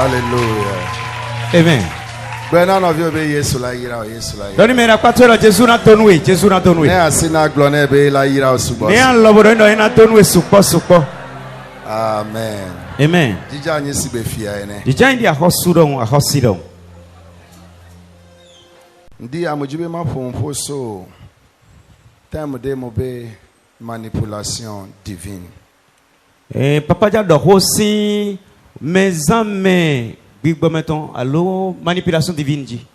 Hallelujah. Amen. Bwana na vyo be Yesu la yira o Yesu la yira. Doni mera kwatwela Jesu na tonwe, Jesu na tonwe. Ne asina glone be la yira o subo. Ne an loboro ndo na tonwe supo. Amen. Amen. Dija anyi si be fia ene. Dija ndi ahosidon. Ndi amujibe ma pompo so. Time de mo be manipulation divine. Papa ja do aussi mes amis Bigbo mettons allo manipulation divine dit.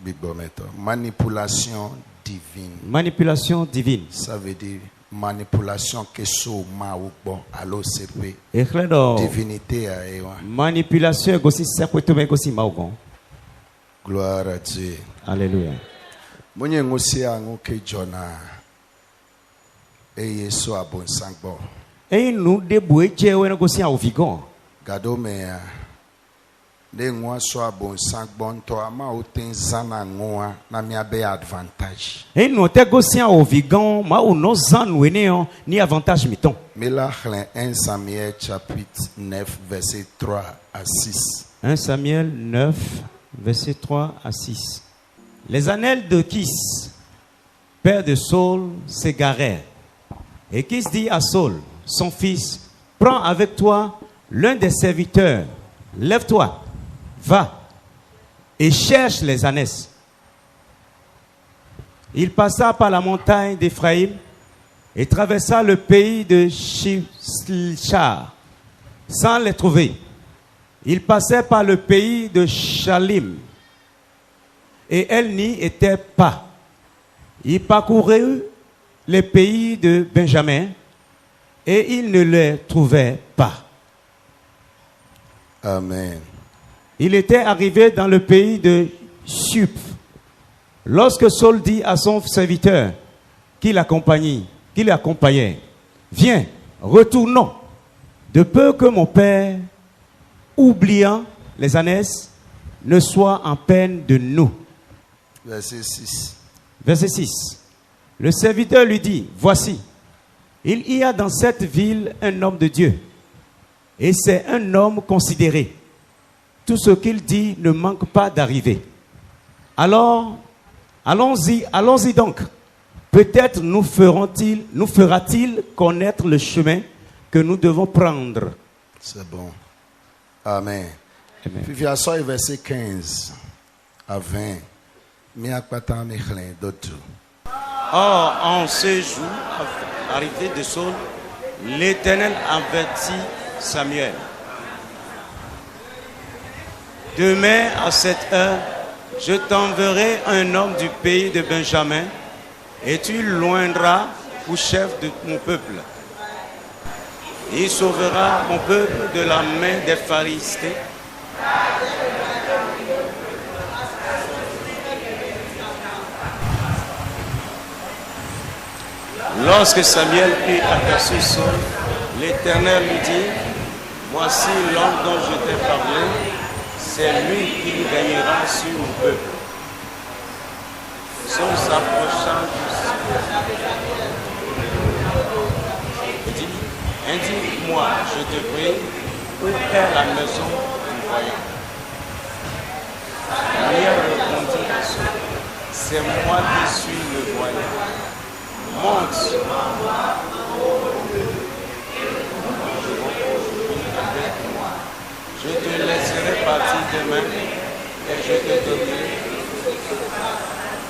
Bigbo mettons manipulation divine. Manipulation divine. Ça veut dire manipulation que so ma ou bon allo CP. Divinité a ewa. Manipulation aussi sekweto me aussi maogon. Gloire à Dieu. Alléluia. Monye ngosi angu ke Jona. Eye so abon sangbo. Et nous déboué jewe ngosi a ovigon. Gado mea. De ngwa so abon sangbo to ama oten zana ngwa na mi abe advantage. Et nous te gosi a ovigon ma ou no zan wene ni avantage miton. Mela 1 Samuel chapitre 9 verset 3 à 6. 1 Samuel 9 verset 3 à 6. Les annelles de Kis, père de Saul, s'égarèrent. Et Kis dit à Saul, son fils, prends avec toi l'un des serviteurs, lève-toi, va et cherche les ânesses. Il passa par la montagne d'Éphraïm et traversa le pays de Shilchar sans les trouver. Il passait par le pays de Shalim et elles n'y étaient pas. Il parcourut les pays de Benjamin et il ne les trouvait pas. Amen. Il était arrivé dans le pays de Sup. Lorsque Saul dit à son serviteur qui l'accompagnait, viens, retournons, de peu que mon père, oubliant les ânesses, ne soit en peine de nous. Verset 6. Verset 6. Le serviteur lui dit, voici, il y a dans cette ville un homme de Dieu, et c'est un homme considéré. Tout ce qu'il dit ne manque pas d'arriver. Alors, allons-y donc. Peut-être nous fera-t-il connaître le chemin que nous devons prendre. C'est bon. Amen. Amen. Puis verset 15 à 20. Or, en ce jour, arrivé de Saul, l'Éternel avertit Samuel. Demain, à cette heure, je t'enverrai un homme du pays de Benjamin, et tu l'oindras pour chef de mon peuple. Il sauvera mon peuple de la main des Pharisées. Lorsque Samuel eut aperçu Saul, l'Éternel lui dit, voici l'homme dont je t'ai parlé, c'est lui qui régnera sur mon peuple. Saul s'approcha et dit, indique-moi, je te prie, où est la maison du voyant? Samuel répondit à Saul, c'est moi qui suis le voyant. Monte. Je te laisserai partir demain et je te donnerai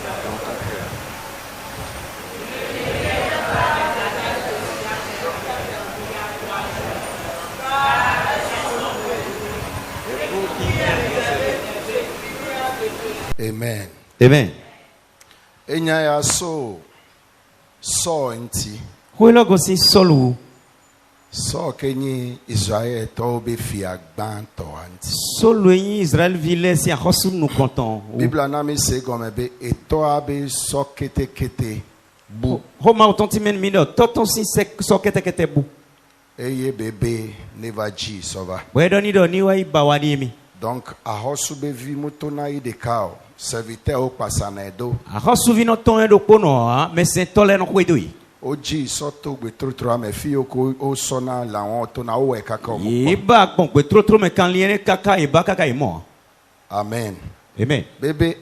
dans ton cœur. Amen. Amen. Enya so inti. Huelo gosi solu. So kenyi Israël to be fia gban to anti. Solu yin Israël vile si ahosu nous content. Bible na mi se comme be eto abe so kete bu. Homa otonti men mino toton si so kete bu. Eye bebe never ji so va. Wedo ni do ni wa ibawani mi. Donc ahosu be vi mutona i de kao. Serviteur au passanedo. Ahosu vi no ton do kono mais c'est tole no kwedoi. Oji soto betrotro ame fio ko o sona la on to na o e kaka o. Iba bon trop me kan liene kaka e ba kaka e mo. Amen. Amen. Bebe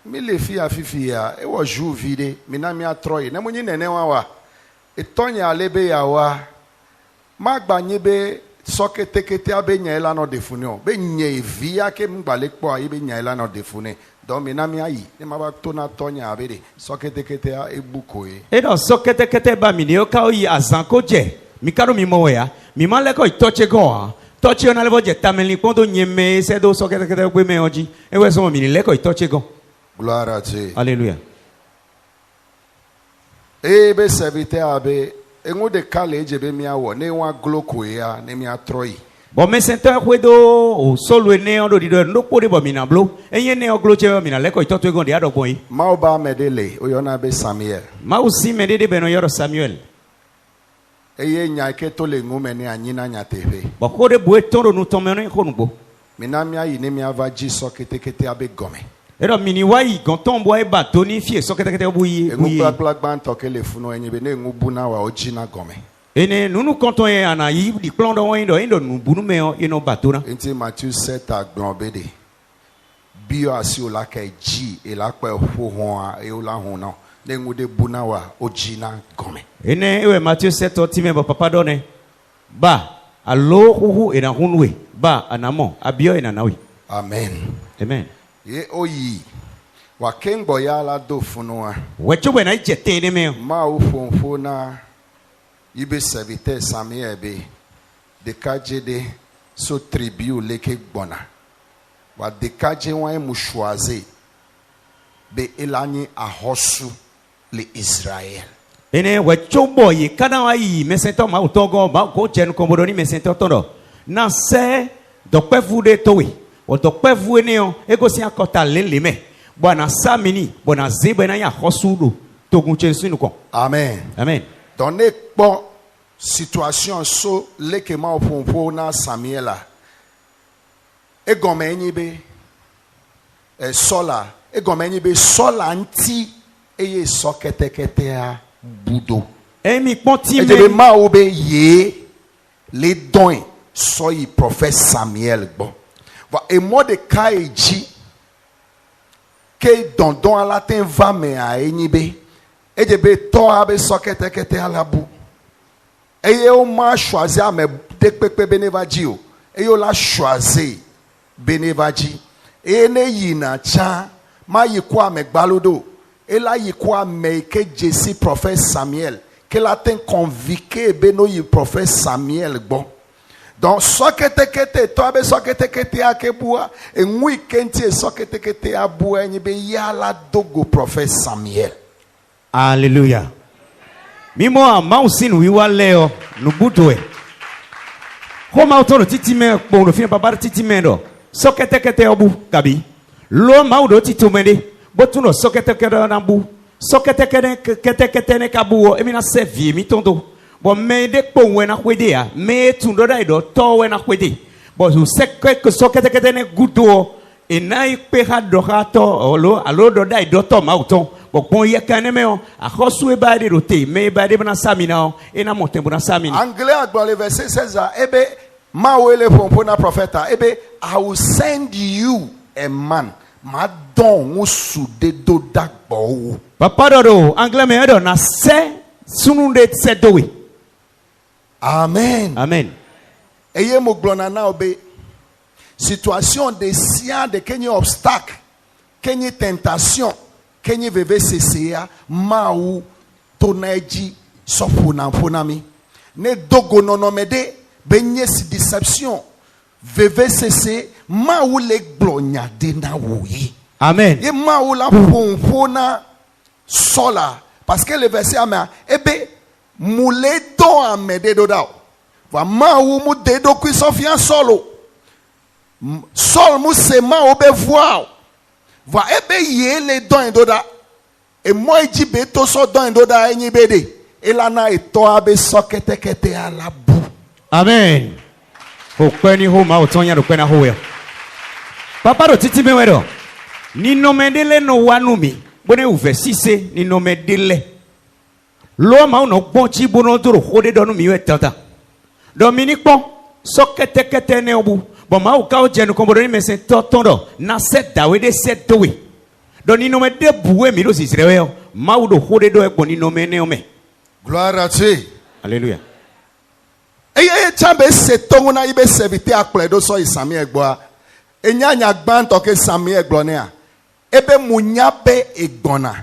mi le fi afifi ya e wo jou vide mi na mi atroy na munyi nene wa e tonya lebe ya wa magba nyebe sokete kete abe nya ela no defunio be nye via ke mgbale po ayi be nya ela no defune don mi na mi ayi ne ma ba to na tonya abede sokete kete a ebuko e. E do sokete kete ba mi ni o ka o yi azanko je mi karo mi mo ya mi ma le ko itoche go a toche ona le vo je tameli pondo nyeme se do sokete kete gbe me oji e we so mi ni le ko itoche go. Gloire à Dieu. Alléluia. Ebe servite abe engu de kale ejebe mi awo ne wa gloko ya ne mi atroyi. Bon me sento kwedo o solo ne on do di do no pore bo mi na blo enye ne o gloche mi na le ko itoto ego de adogbo yi. Ma oba medele oyona be Samuel. Ma usi medede beno yoro Samuel. Eye nya ke to le ngume ne anyina nya teve. Bo ko de bo etoro nu to meno ko nugbo. Minami ayi ne mi ava ji sokete kete abe gome. Ero mini wai gonton boy batoni fie sokete kete buyi. Engu plak ban toke le funo enye be ne ngu buna wa ojina gome. Ene nunu konton e ana yi di plondo won indo nu bunu me ino batona. Inti Matthew 7 agbon bede. Bio asi o la ke ji e la pe ho hon a e o la hon na. Ne ngu de buna wa ojina gome. Ene ewe Matthew 7 time bo papa done. Ba alo hu ena hunwe. Ba anamo abio ena nawi. Amen. Amen. Ye oyi wa kengbo ya la do funua Wecho we na jete ne me. ma o fonfo na ibe serviteur Samuel be de kaje de so tribu leke gbona wa de kaje wan mu choiser be elani ahosu le Israël. Ene wecho boy kana wa yi mesento ma utogo ba ko chen ko bodoni mesento tondo. Na se do pe fude towe. Otokpe vueneo ego si akota lele me bwana samini bwana zebe na ya hosudu togunche sinu ko. Amen. Amen. Donne bon situation so leke ma ofonfo na Samuela egome enyi be sola egome enyi be sola nti eye sokete kete a budo Emi ponti ejebe ma obe ye le don so yi prophète Samuel bon. Et moi de kaiji que dondon à la ten va me a enibe et de be to abe sokete kete à la boue et yo ma choisi à me dekpepe benevaji o et yo la choisi benevaji et ne yina cha ma yikwa me gbalodo et la yikwa me que Jesse prophète Samuel que la ten conviqué beno yi prophète Samuel bon. Donc, sokete kete, to abe sokete kete a kebua, et ngui kenti sokete kete a bua, ni be yala dogo prophète Samuel. Alléluia. Mimo a mausin wiwa leo nubutoe. Homa otoro titime bon fina papa titime do. Sokete kete obu kabi. Lo maudo titumende, botuno sokete kete na bu. Sokete kete ne kabuo, emina sevi mi tondo. Bon me de po wena kwede ya me tundo da ido to wena kwede bo su sekwe ko sokete kete ne gudo e nai pe ha do ha to alo do da ido to mauton bo pon ye kane me o a khosu e ba de rote me ba de bana samina e na monte bana samina. Anglais dans le verset 16 ebe ma wele pompo na prophète ebe I will send you a man ma don usude do dagbo. Papa do anglais me do na se sununde se dowe. Amen. Amen. Eye mo glona na obe situation de sia de kenye obstacle, kenye tentation, kenye veve cca ma ou toneji sofuna fonami. Ne dogo nonomede benye si deception veve cc ma ou le glonya de na woyi. Amen. Et ma ou la fonfona sola parce que le verset ama ebe moule don a mede do dao. Va ma ou mu dedo qui sofian solo. Sol mu se ma ou be voa. Va ebe ye le don do da. E moi ji beto so don do da enyi bede. E la na eto abe sokete kete a la bu. Amen. Ho kweni ho ma otonya do kwena ho ya. Papa do titi mewedo. Ni no medele no wanumi. Bone uve sise ni no medele. Lo ma no bon chi bono doro hode do no mi wetata. Do mini pon so kete ne obu. Bon ma o ka o je no kombo ni mesen tondo na set dawe de set dowe. Do ni no me de buwe mi lo sisrewe o. Ma o do hode do e bon ni no me ne o me. Gloire à Dieu. Alléluia. Eye chambe setongu na ibe servite akple do so isami egboa. Enya gban to ke sami egbone a. Ebe munyabe egbona.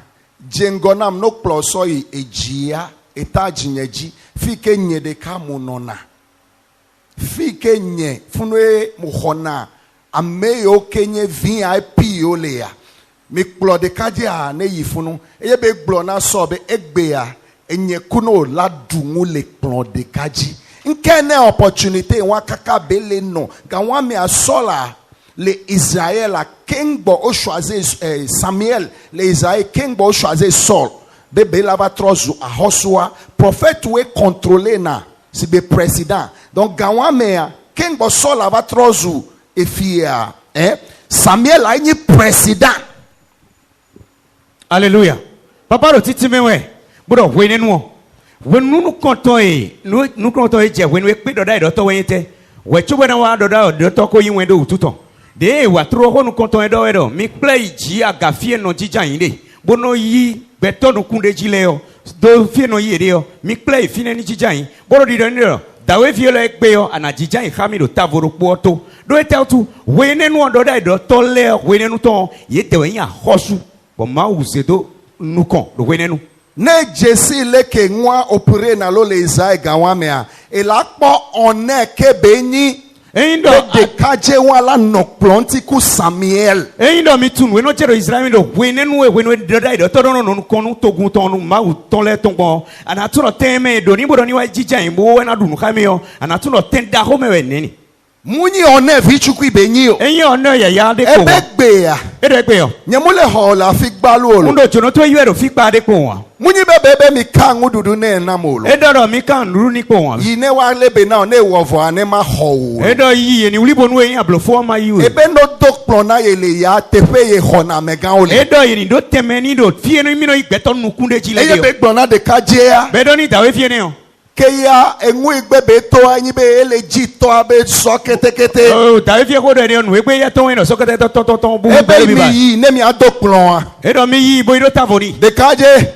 Jengonam no ploso ejia eta jinyeji fike nye de kamunona. Fike nye funwe muhona ameyo kenye VIP olea. Mi kplo de kaje a ne yifunu. Ebe gbona so be egbea enye kuno la dungu le kplo de kaji. Nkene opportunity wa kaka bele no ga me asola le Israël a kingbo o choisir Samuel le Israël kingbo o choisir Saul bebe lava trozu a hosua prophète we contrôler na si be président donc ga me kingbo Saul ava trozu e fia Samuel a ni président. Alléluia. Papa ro titi mewe bro wene no when nous comptons nous comptons je when we pe do dai do to wente we chubo na wa do to ko yin wendo ututo de wa tro ho nous comptons do mi play ji aga fie no jija yin de bono yi beto no kunde ji le o do fie no yi de o mi play fine ni jija yin boro di do ni do da we fie lo egbe o ana jija yin khami do tavoro poto do e tautu we ne no do dai do to le we ne no to ye te we yin hosu bo ma uzedo nu kon do we ne no ne Jesse leke nwa opere na lo le Isaiah gawamea elakpo one ke benyi Eindo de kaje wala no plontiku Samuel eindo mitun we no chero Israel do we nenu we no dai do to no konu togun tonu ma u ton le tongbon ana tun teme do ni bodo ni wa jija imbo we na dunu kameo ana tun ten da ho mewe neni munyi one vichukwu ibenyi o eyin ona ya de ko ebegbe ya edegbe yo nyemule ho la fi gbalu olo ndo jono to yero fi gba de ko wa munyi bebe mi kan ngududu na enamolo edoro mi kan nuru ni ko wa yi ne wa lebe na ne wovo ane ma ho edo yi ni ulibo nu eyin ablofo ma yi ebe no dokplo na yele ya tefe ye ho na megan ole edo yi ni do temeni do fie no mi no igbeto nu kunde ji le eye be gblo na de kaje ya bedo ni dawe fie ne o keya enwu igbebe to anyi be ele ji to abe so ketekete oh dawe fie ko do ni onu egbe ya to we no so kete to bu ebe mi yi ne mi adokplo a edo mi yi bo ido tavori de kaje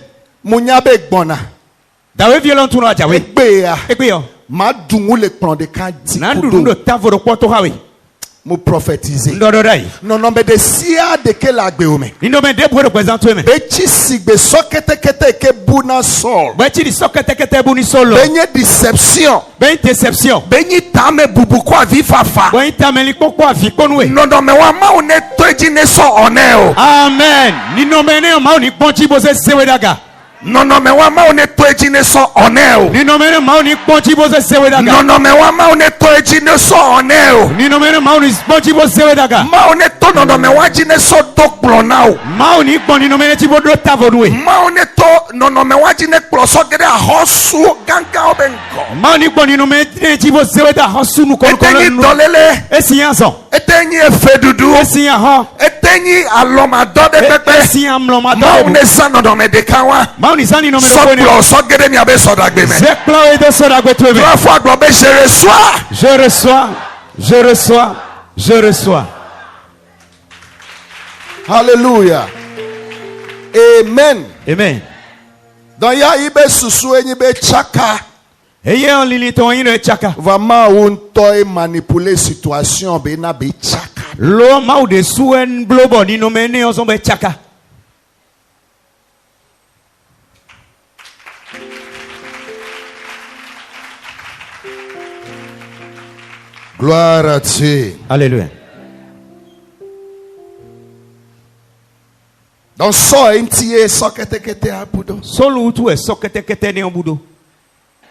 munyabe gbona dawe fie lon tun lo ajawe egbe ya egbe yo ma dungu le kplo de kan ti na ndu ndo tavoro poto hawe mo prophétiser ndo dai non non mais de sia de ke la gbe o me ndo me de pour représenter me be chi sigbe so ketekete ke buna sol ba ti di sokete bu ni solo benye deception ben déception benyi tame bubu kwa vi fafa ben tameli poko afi konwe non non mais wa ma one toji ne so one o amen ni no me ne ma oni ponchi bo se sewe daga non non mais wa ma one toji ne so one o ni no me ne ma oni ponchi bo se sewe daga non non mais wa ma one toji ne so one o ni no me ne ma oni ponchi bo sewe daga ma one to non non mais wa ji ne so dokplo na o ma oni pon ni no me ne ti bo do tavorwe ma one to non non mais wa ji ne kplo so gede ahosu ganga obengo ma oni pon ni no me ne ti bo sewe da hasunu ko etenyi dolele esiyan so etenyi efedudu esiyan ho etenyi alomado de pepe esiyan mloma ma do one sano do me de kanwa ma oni sani no me so do ni kplo so gede mi abe so dagbe me je plan et de so dagbe twebe trois fois gbo be je reçois je reçois Hallelujah. Amen. amen Dans ya ibe susu enyi be chaka eye on lili ton yin e chaka vraiment on to manipuler situation be na be chaka lo ma o de suen blobo ni no me ne o so be chaka gloire à Dieu. alléluia Dans so entie so ketekete abudo solo tu e sokete ne obudo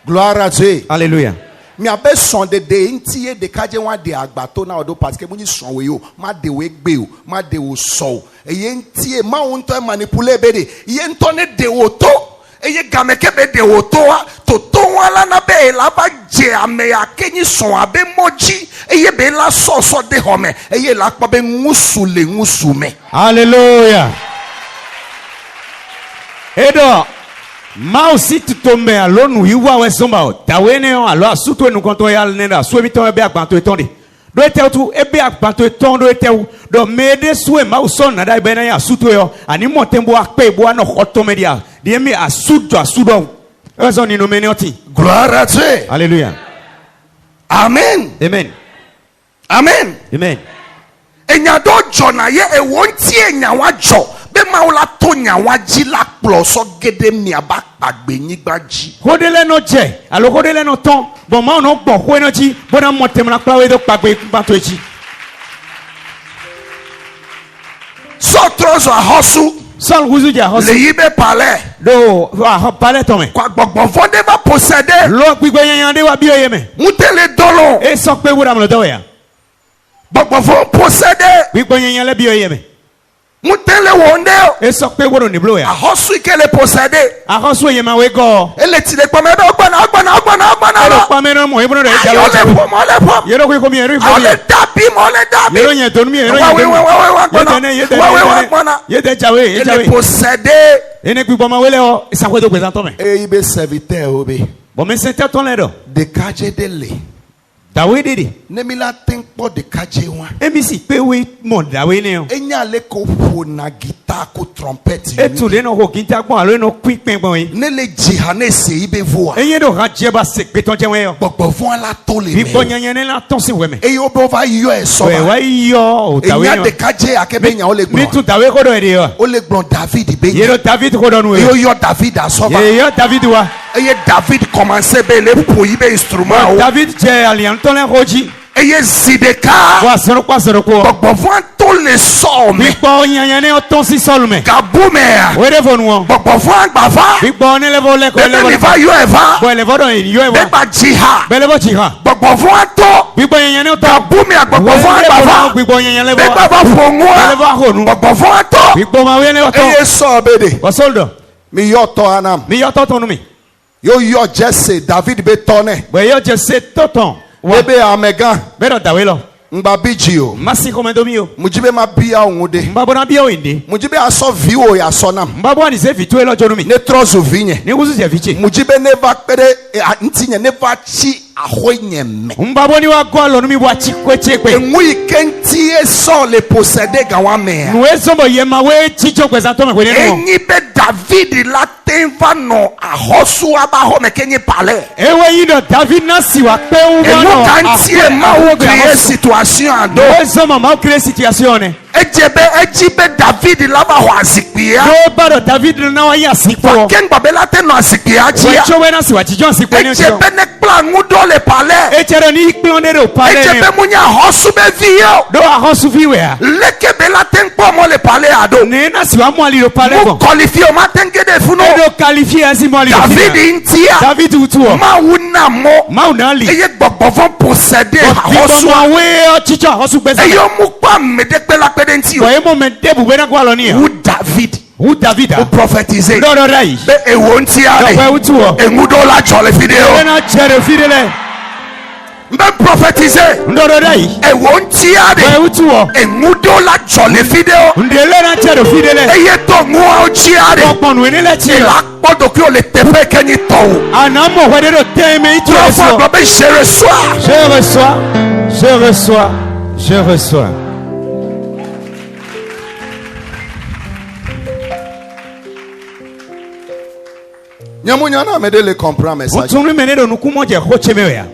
gloire à Dieu. alléluia Mi abe son de entie de kaje wa de agbato na odo parce que muni son we yo ma de we gbe o ma de o so eye entie ma on to manipuler be de ye nto ne de o to eye gameke be de o to wa to wala na be la ba je ame akenyi son abe moji eye be la so de home eye la pa be ngusu le ngusu me alléluia edo Ma aussi tu tombes à l'onu iwa we somba o. Tawene on alors surtout nous quand on y a nenda souemi ton ebe akbanto etonde. Do ete tu ebe akbanto etondo ete u. Do mede soué ma uson na dai bena ya surtout yo. Ani montembo akpe bo no khotomedia. Diemi asudo asudo. Raison ni nomene oti. Gloire à Dieu. Alléluia. Amen. Amen. Amen. Amen. Enyado jona ye e wonti enyawa jo. Be maula to nyawa ji la ploso gede miaba agbe nyigba ji. Hodele no je. Alors hodele no ton. Bon ma no bon ho no ji. Bona montem na klawe do pagbe banto eji. So trozo ahosu. Sol wuzu ja hosu. Le yibe palais. Do wa palais tome. Kwa gbogbo fonde va posséder. Lo gbigbe yan de wa bi oyeme. Mutele dolo. E so pe wura mo do ya. Gbogbo fon posséder. Gbigbe yan le bi oyeme. Mutele wonde. E so pe wuro ni blo ya. Ahosu ikele posséder. Ahosu yema we go. Ele tile kwa mebe ogbana. Ero pa me no mo e bro de ja lo. Ole pom. Yero ko mi ero ko mi. Ole dabi. Yero yen ton mi ero yen. Yede jawe, e Ele jawe. posséder. Ene gbigbo ma wele o isakwe do gbe tome. E ibe serviteur obe. Bon mais c'était ton ledo. De kaje dele. Dawe dede. Nemila think po de kaje wa. Emi si pe we mo dawe ne o. Enya le ko fo na guitar ko trompette. Etu le no ko kinta gbon alo no kwipin gbon yi. Ne le jihane se ibe voa. Eyen do ha je ba se pe ton je wen yo. Gbogbo fun la to le Bi me. gbon yan ne la ton se we me. E yo be over yo e so We ba. wa yo o dawe Enya no. de kaje akebe nya o le Mi gbon. tu dawe ko do e de yo. O le gbon David be nya. Yero David ko do nu E yo we. yo David asoba. Ye yo David wa. Eye David commencer be le po ibe instrument o. David je alian ton le roji. Eye Zideka. Wa soro kwa soro ko. Gbogbo fun to le so Bi me. gbon yan ne o ton si sol me. Gabume. We de fonu o. Gbogbo fun agbafa. Bi gbon ne le vo le ko le Bebe vo. mi va yo eva. Bo le vo do yo e wa. Beba jiha. Bele vo chi ha. Gbogbo fun to. Bi gbon yan ne o ton. Gabume agbogbo fun agbafa. Bi gbon yan le vo. Beba va Bele fonwa. vo honu. Gbogbo fun to. Bi gbon ma we le o ton. Eye so bede. O soldo. Mi yo to anam. Mi yo to ton mi. Yo yo Jesse David be tone. Bo yo je se to ton. Wa Bebe amegan. be do dawe lo. Ngba biji o. Masi ko me do mi o. Mujibe ma bia onwude. Mba bona bi o inde. Mujibe aso viwo ya sonam. Mba bona ni se fitu e lo jonu mi. Ne trozo vinye. Ni wuzu je fiche. Mujibe neva pere ntinye neva chi ahoyeme. Mba boni wa go lo nu mi wa chi kweche kwe. Enwu ikenti eso le posséder gawame. Nu e sombo ye ma we chi jo kwe to me kwe ni mo. Enyi be David la tenva no ahosu abaho mekenye pale. Ewe yi do David na si wa pe u bo Enwu no. kantie ma wo créer situation ado. E sombo ma créer situation ne. Ejibe David la ba ho azikpia. Do ba do David na wa ya si po. Ken babela te no azikpia We chia. cho we na si wa chi jo si po ni o. Ejibe ne plan ngudo le pale. E chere ni klonde do pale ne. Ejibe munya hosu be vio. Do a hosu fi we a. Leke bela ten po mo le pale ado. Ne na si wa mo ali do pale Mu bon. qualifie o ma tengede funo. E do qualifier asi mo ali do. David ntia. David utu o. Ma wuna mo. Ma una li. Eye gbogbo fun posséder Bi hosu. mo we o chi cho hosu gbese. Eye mu pa medekpe la pede nti Bo o. e mo me debu we na kwa lo ni. Wu David. Who David Who a? prophetize. Do do rai. Be ewo ntia Do we re. utu o. Engudo la chole We video. na chere fidele. Be prophetize. Do do rai. Ewo ntia We re. utu o. Engudo la chole video. Ndele na chere fidele. Eye to mu o chia re. Pon we ni le chi. La podo ki o le tefe kenyi to. Anamo we de do teme itu Trois fois eso. globe je reçois. Je reçois. Je reçois. Je reçois. Nyamunya na me de le comprend message. Otunu menero nukumo je hoche mewe ya.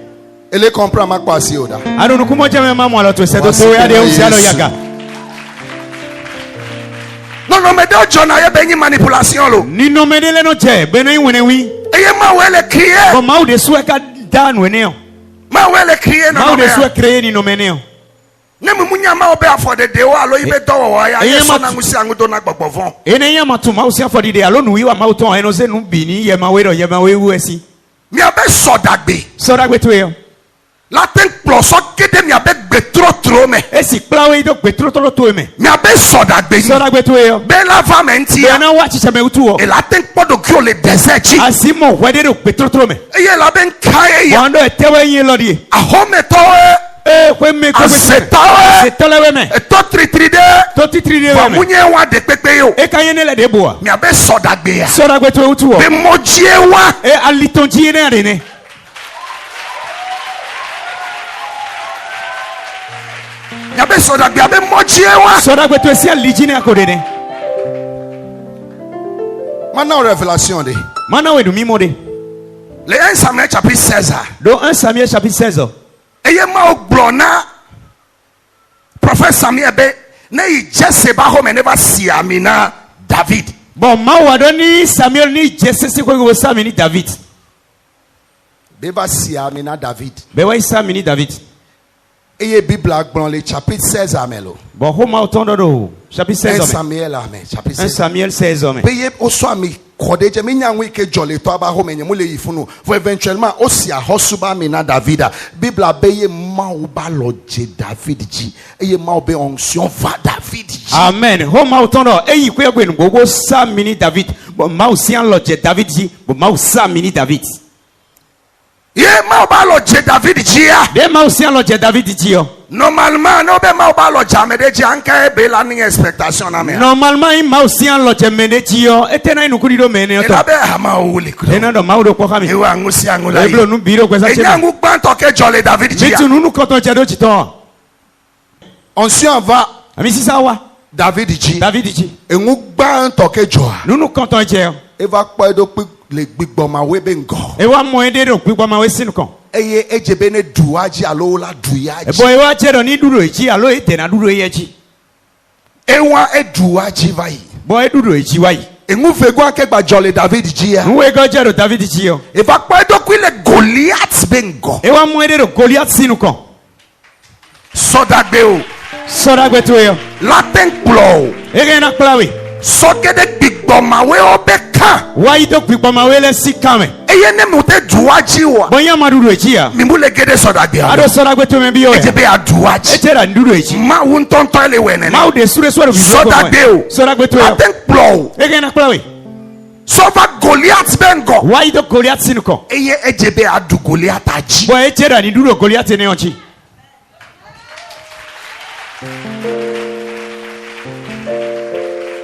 Ele comprend ma kwasi oda. Ado nukumo je me mama lo to se to so ya de o si alo yaga. Non me de jona ye benyi manipulation lo. Ni no medele no je be no iwene wi. Eye ma wele crier. Ko ma o de so ka dan we ne o. Ma wele crier Ma na o de so no. créer ni no mene o. Ne munya ma obe afode de wa lo ibe do wo ya. Eye Ye ma so na ngusi angudo na gbogbo fon. Ene ya matu ma o si afodi de alo nu wi wa ma o ton eno se nu bi ni ye ma we wu esi. Mi abe sodagbe. So da gbe to yo. La ten ploso kede mi abe gbe tro me. Esi plawe do gbe tro to me. Mi abe sodagbe So ni. da gbe to yo. Be la va menti Be ya. na wa chi me utu o. E la ten podo ki o le desert chi. Asimo we de do gbe tro me. Eye la ben kaye ya. Wando etewe yin lo di. Ahome to e. Kwe me ko Asetawe. se tolewe me. E to tritride. To titri de Wa me. munye wa de pepe o. E kanyene le deboa. Mi abe sodagbe ya. Sora gbe to utu o. Be mojie wa. E alitonji ne arene. Mi abe sodagbe abe mojie wa. Sora gbe to esi aliji ne akodene. Maintenant révélation de. Mana we du mimo de. Le 1 Samuel chapitre 16. Dans 1 Samuel chapitre 16. Eye ma oglona. Prophète Samuel be ne Jesse ba home never see amina David. Bon, ma wadoni Samuel ni Jesse si ko go Samuel ni David. Beba si amina David. Be wa Samuel ni David. Eye Bible agbon le chapitre 16 amelo. Bon, homa otondo do chapitre 16. 1 Samuel amen chapitre 16. 1 Samuel 16 homme. Beye oso ami kodeje mi nyanwe ke jole to aba home nyemu le yifunu. For eventuellement osi ahosuba amina Davida. Bible beye ma oba loje David ji. Eye ma obe onction va David ji. Amen. Homa otondo eyi ko egbe nu gogo Samuel ni David. Bon, ma osi an loje David ji. Bon, ma Samuel ni David. Ye ma oba loje David ji ya. De ma osi an loje David ji yo. Normalement no be ma oba loje amede ji anka ebe la ni expectation na me. Normalement il ma osi an loje mene ji yo. Etena inu kudi do mene yo to. Ela be hama wuli kudo. Ena do ma udo ko kami. Ewa ngusi angula Eblo yi. nu biro kwesa chema. Enyangu gbanto ke jole David ji ya. Bitu nunu koto chedo chito. Onction va Ami sisa wa. David ji. David ji. Engu gbanto ke joa. Nunu koto che. Eva kpo do pe le gbigbo ma we be ngo. E wa mo ede do pipo ma we sinu kan. Eye ejebe ne duaji alo la duaji. E boy wa che do ni duro eji alo ete na duro eji. Ewa eduaji vai. Boy duro eji wa yi. Engu fegu ake gba jole David ji ya. Nwe go che do David ji yo. Eva kpo do ku le Goliath be ngo. E wa mo ede do Goliath sinu kan. Sodagbe o. Sora gbe to yo. Latin kplo. E ge na plawe. Sokede gbigbo ma we obe kan. Wa yi do pipo ma we le si kame. Eye ne mu te duaji wa. Bon ya ma duro eji ya. Mi mu le gede sodagbe a. Ado sora gbe to me bi yo. Ejebe a duaji. Ete da duro eji. Ma wun tonto ele wene. Ma o de sure sore bi zo ko. Sodagbe o. Sora gbe to yo. Latin kplo. E ge na plawe. Sova Goliath be ngo. Wa yi do Goliath sinu kan. Eye ejebe a du Goliath aji. Boy ete da ni duro Goliath ne onchi.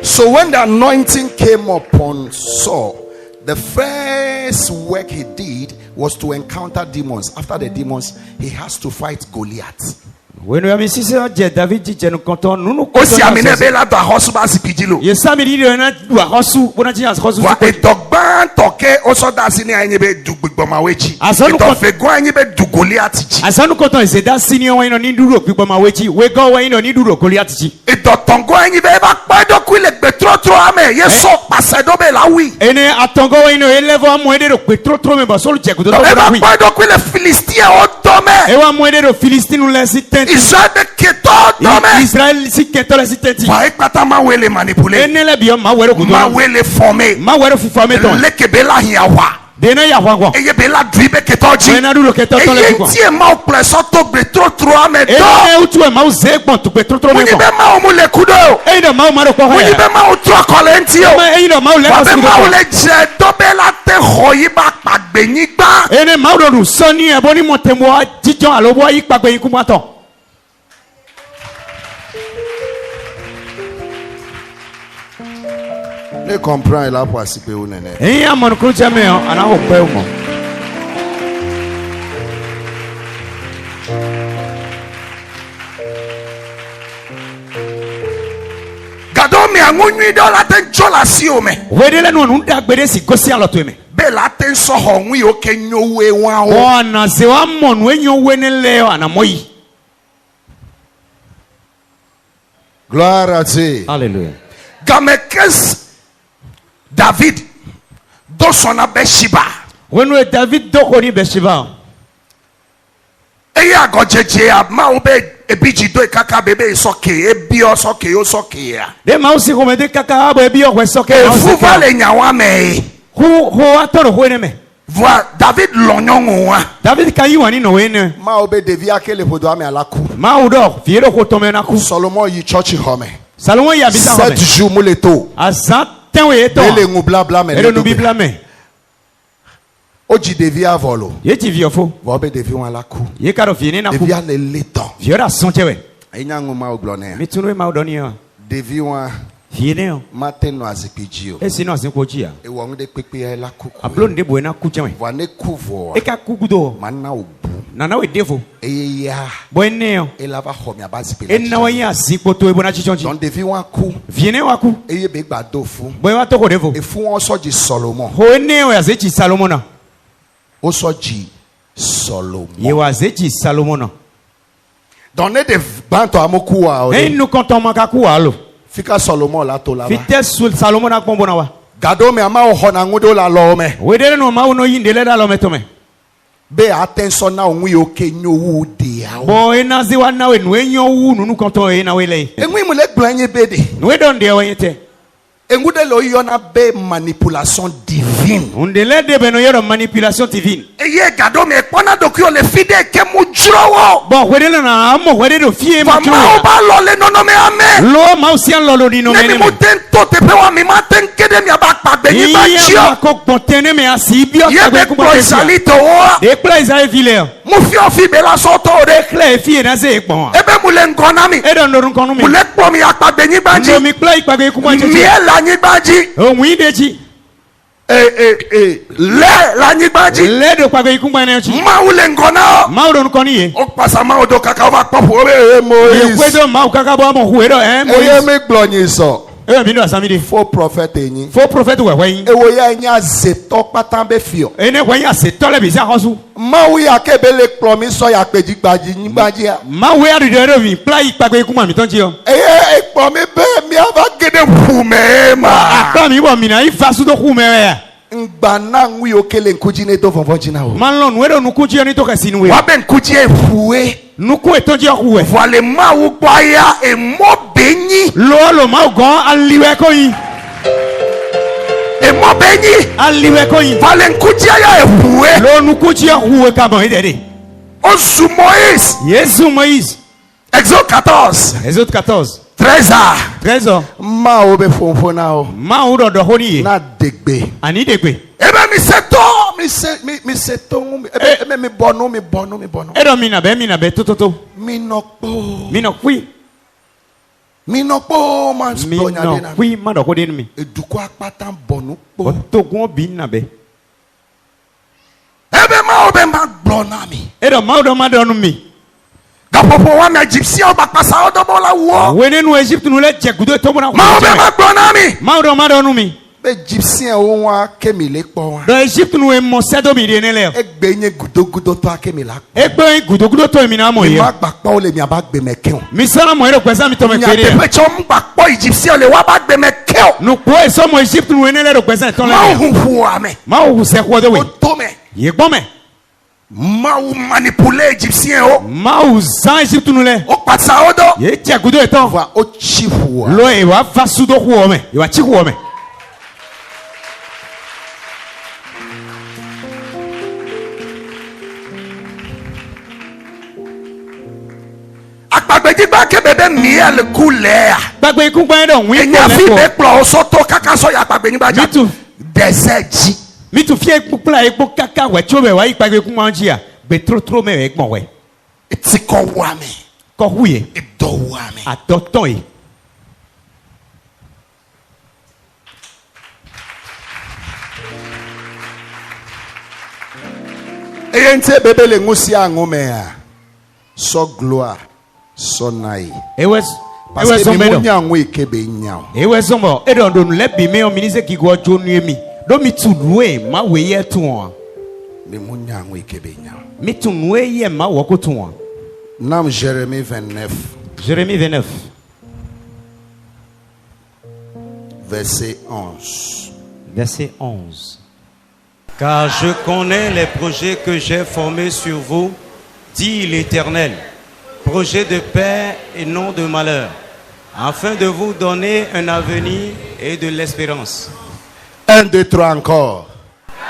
So when the anointing came upon Saul, the first work he did was to encounter demons. After the demons, he has to fight Goliath. Wenu ami sisi je David ji jenu konton nunu Osi amine be la da hosuba sipijilo. ye sami di na du hosu bona ji hosu Wa edogban toke oso da sini anyi be du gbigbo ma wechi. Asanu ko- Fego anyi be du Goliath ji. asanu konton se da senior wa ino ni duro pipo ma wechi we go wa ino ni duro Goliath ji Edotongo anyi be ba pado ku le gbe trotro ame. Ye so pase do be la wi. ene atongo wa ino elevo amu ede do petro me ba solu je kudo to E ba wi pado ku le Philistia o dome. e wa mu ede do Philistine le si tent Israel be keto dome. Israel si ketole si tenti Wa ipata ma wele manipuler. ene le bi o ma wero kudo Ma wele former. ma wero fu fami ton Lekebe la hiawa. de na ya hwango Eye be la dribe ketoji. we na duro keto le Eye ko tie ma oppresso to gbe trotro ame do. ene utu e ma o ze gbon to petro me Muni ko be ma o mu le kudo. e no ma o ma ro ko Muni ha be ma o tro kolenti o. e no ma o le Wa ko be si ma o ko le je do be la te hoyi ba pagbe yin gba. ene ma o do so ni e bo ni mo temo jijon alobo yi pagbe yin ku ma ton Ne comprend la po asipe o nene. eyin amonu kru je me o ana ho pe o mo Gado mi angunyu do la te jo la si o me. we de le no nu da gbede si gosi alo to me Be la te so ho nwi o ke nyowe wa o. o na se wa mo nu enyo we ne le o ana moyi Gloire à Dieu. hallelujah Gamekes David do sona Bathsheba. when we David do ko ni Bathsheba Eye agojeje ma o be ebiji do ikaka bebe soke ebi o soke o soke ya. de ma o si ko me de kaka abo e bi o we so ke Efu va le nyawa me. ho atoro ho ne me Voi David lonyon wa. David ka yi wani no we ne Ma o be devi akele podo ame alaku. ma o do fi ro ko to me na ku Solomon yi church home. Salomon ya bi sa ho 7 me jours muleto. asa ten we to Ele ngu bla bla me. e do nu bibla me Oji devi avolo. ye ti vi ofo Vo be devi wan alaku. ye ka do fi ni na ku Devi ale leton. vi ora son chewe Enya ngu ma oglone. mi tunu e ma o do ni o Devi wan Viene. Matin no azipijio. Et sinon, c'est quoi dire? E wong de pepe la kuku. Ablon de boena kuchame. Wane kuvo. Et ka kukudo. Mana obu. Nana we devo. E ya. Boeneo. E lava homi abazipi. Et na waya zipoto e bona chichonji. Don devi waku. Viene waku. E ye be gbadofu. Boya toko devo. E fu won so ji Solomon. Hoeneo ya zechi Salomona. O so ji Solomon. Ye wa zechi Salomona. Donne de banto amoku wa. Et nous comptons makaku alo. Fika Solomon la to lava. Fites sul Salomona kombona wa. Gado me ama o hona ngudo la lo me. Wedere no ma uno yindele da lo metome. Be attention na onwi oke nyowu de awo. Bo enazi wa na we no enyo wu nu konton e na we le. Enwi mu le gbanye bede. No we don de we yete. Engude lo yona be manipulation divine. Undele de beno yero manipulation divine. Eye gado me pona dokyo le fide ke mu jrowo. Bon wedele na amo wedele fie ma Mama o ba lo le nono me ame. Lo ma usian lo di no me. Nemi mu ten to te pe wa mi ma ten kede mi aba pagbe ni ba Ye jio. ma ko bontene me asibio Ye be ko isalito wo. de plaise a vile. Mu fi ofi be la so to de. Clé fie na ze gbon. Ebe mu le ngona mi. E don dorun konu mi. Mu le po mi apagbe ni ba ji. No mi play pagbe ku ma Mi jeje. e la ni ba ji. O wi deji. Le la ni ba ji. Le do pagbe ku ma na chi. Ma u le ngona o. Ma don koni ye. O pasa ma o do kaka wa popo be Ye Moïse. kwedo ma o kaka bo mo huero Eye Moïse. me glonyi so. E mi do asamide. Faux prophète yin. Faux prophète we wen. E wo ya nya zeto patan be fio. Ene wen ya se tole bi sa hosu. Ma wi akebe le promi so ya peji gbaji yin gbaji ya. Ma we ari do mi play pagbe ku ma mi tonji o. Eye promi be mi aba gede fu me ma. Akpa mi bo mi na ifa su do ku me ya. Ngba na nwi okele nkuji ne do vonvon jina o. Man lon we do nu ku ji oni to ka sinu we. Wa be nkuji e fuwe. Nuku etonji ku we. Vale ma wo gba ya e mo benyi. Lo ma o gan aliwe ko yin. E mo benyi. Aliwe ko yin. Vale nkuji ya e fuwe. Lo nuku ji ku we ka bon idede. O su Moïse. Yesu Moïse. Exode 14. Exode 14. 13 13. Ma o be fonfon na o. Ma o do honi. Na degbe. Ani degbe. Ebe mi seto ebe mi bonu. E do mi na be to. Mi no po ma Mi splonya no de na. kwi ma do ko de mi. Eduko apata bonu po. O to gun bi na be. Ebe ma obe ma gblona mi. E do ma do nu mi. Gapopo wa me Egyptien ba pasa odo bola wo. We ne nu Egypt nu le je gudo to bona. Ma obe ma gblona mi. Ma do nu mi. Be Egyptien o wa kemi le po wa. Do Egypt nu e mo se do mi de ne le. Egbe yin gudo to akemi la. E gbe gudo to mi na mo ye. Ma gba pa o le mi aba gbe me keun. Mi sara mo ero kwesa mi to me Nya kere. te pe cho mba po Egyptien le wa ba gbe me keun. Nu po e so mo Egypt nu e ne le ro kwesa to le. Ma hu hu ame. Ma o se ko de we. O to me. Ye gbon me. Ma ou manipuler Egyptien o. Ma o zan Egypt nu le. O pasa odo. Ye je gudo e to. Va o chifu. Lo e wa fa su do ku o me. E wa chi ku o me. Akpagbedigba ke bebe miel couleur. Gbagbe ikun gba do wi Enya ko fi le be ko. plo so to kaka so ya akpagbedigba ja. Mitu. Deseji. Mi tu fie pupla e po kaka we cho be wa ipa gbe kun ma ji a be tro me we gbon we Ti ko wa me. ko huye E do wa me. adoton yi Eye nte bebe le ngusi angume a. So gloire. So nai. Parce que mi munya ngwe kebe nya. ewe sombo e don don le bi me o ministre ki go jo nu mi do mi tu nuwe ma we ye tu on Mi munya ngwe kebe nya. mi tu nuwe ye ma wo ko tu on. Nam Jérémie 29 Jérémie 29 verset 11. verset 11. Car je connais les projets que j'ai formés sur vous, dit l'Éternel, projets de paix et non de malheur, afin de vous donner un avenir et de l'espérance. 1, 2, 3 encore.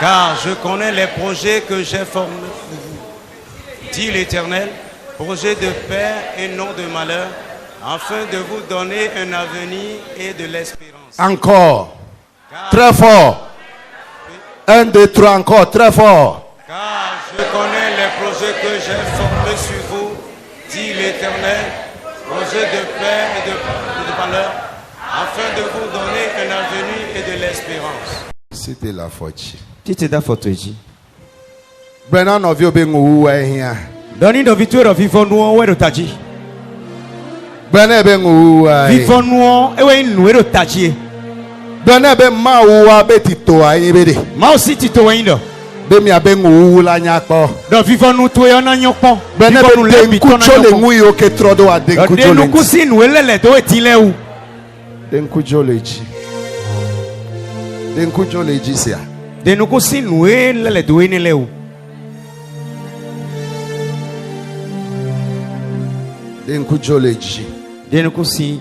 Car je connais les projets que j'ai formés pour vous, dit l'Éternel, projets de paix et non de malheur, afin de vous donner un avenir et de l'espérance. Encore. Très fort. 1, 2, 3 encore. Très fort. Car je connais les projets que j'ai formés sur vous, dit l'Éternel, projets de paix et de malheur, afin de vous donner un avenir et de l'espérance. C'était la faute. Tite da foto ji. Brennan of you being who I here. Doni do vitoro vivo nuo wero taji. Brennan being who I. Vivo nuo ewe nuero taji. Brennan be ma who I bet it to I be. Ma aussi tito wendo. Be mi abe who la nyako. Do vivo nu to yo na nyokpon. Brennan be kuchole ngui o ke trodo a de kuchole. De nukusi nuelele do etile u. Den kujoleji. Den kujoleji sia. De nukusi nuelele do enele u. Den kujoleji. De nukusi